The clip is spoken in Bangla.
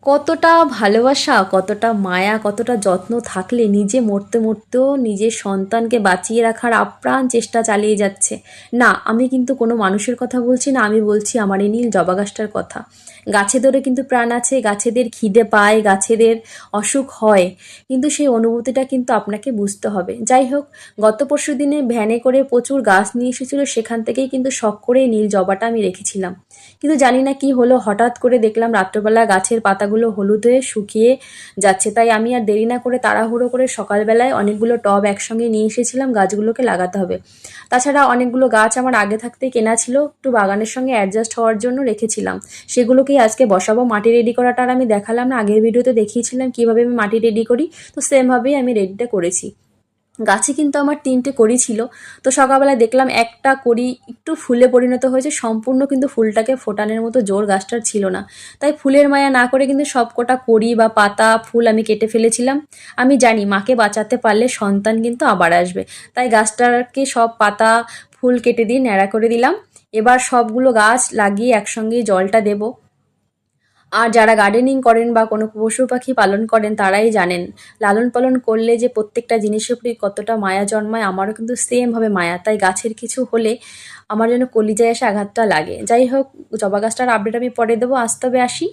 কতটা ভালোবাসা, কতটা মায়া, কতটা যত্ন থাকলে নিজে মরতে মরতেও নিজের সন্তানকে বাঁচিয়ে রাখার আপ্রাণ চেষ্টা চালিয়ে যাচ্ছে। না, আমি কিন্তু কোনো মানুষের কথা বলছি না, আমি বলছি আমার এই নীল জবা গাছটার কথা। গাছেদেরও কিন্তু প্রাণ আছে, গাছেদের খিদে পায়, গাছেদের অসুখ হয়, কিন্তু সেই অনুভূতিটা কিন্তু আপনাকে বুঝতে হবে। যাই হোক, গত পরশু দিনে ভ্যানে করে প্রচুর গাছ নিয়ে এসেছিলো, সেখান থেকেই কিন্তু শখ করে নীল জবাটা আমি রেখেছিলাম। কিন্তু জানি না কি হলো, হঠাৎ করে দেখলাম রাত্রবেলা গাছের পাতাগুলো হলুদ হয়ে শুকিয়ে যাচ্ছে। তাই আমি আর দেরি না করে তাড়াহুড়ো করে সকালবেলায় অনেকগুলো টব একসঙ্গে নিয়ে এসেছিলাম, গাছগুলোকে লাগাতে হবে। তাছাড়া অনেকগুলো গাছ আমার আগে থাকতেই কেনা ছিল, একটু বাগানের সঙ্গে অ্যাডজাস্ট হওয়ার জন্য রেখেছিলাম। সেগুলোকেই আজকে বসাবো। মাটি রেডি করাটা আর আমি দেখালাম না, আগের ভিডিওতে দেখিয়েছিলাম কীভাবে আমি মাটি রেডি করি, তো সেমভাবেই আমি রেডিটা করেছি। গাছে কিন্তু আমার ৩টে কড়ি ছিল। তো সকালবেলায় দেখলাম একটা কড়ি একটু ফুলে পরিণত হয়েছে, সম্পূর্ণ কিন্তু ফুলটাকে ফোটানোর মতো জোর গাছটার ছিল না। তাই ফুলের মায়া না করে কিন্তু সবকটা কড়ি বা পাতা ফুল আমি কেটে ফেলেছিলাম। আমি জানি মাকে বাঁচাতে পারলে সন্তান কিন্তু আবার আসবে। তাই গাছটাকে সব পাতা ফুল কেটে দিয়ে ন্যাড়া করে দিলাম। এবার সবগুলো গাছ লাগিয়ে একসঙ্গে জলটা দেব। আর যারা গার্ডেনিং করেন বা কোনো পশু পাখি পালন করেন তারাই জানেন, লালন পালন করলে যে প্রত্যেকটা জিনিসের প্রতি কতটা মায়া জন্মায়। আমারও কিন্তু সেমভাবে মায়া, তাই গাছের কিছু হলে আমার যেন কলিজায় এসে আঘাতটা লাগে। যাই হোক, জবা গাছটার আপডেট আমি পরে দেবো। আজ তবে আসি।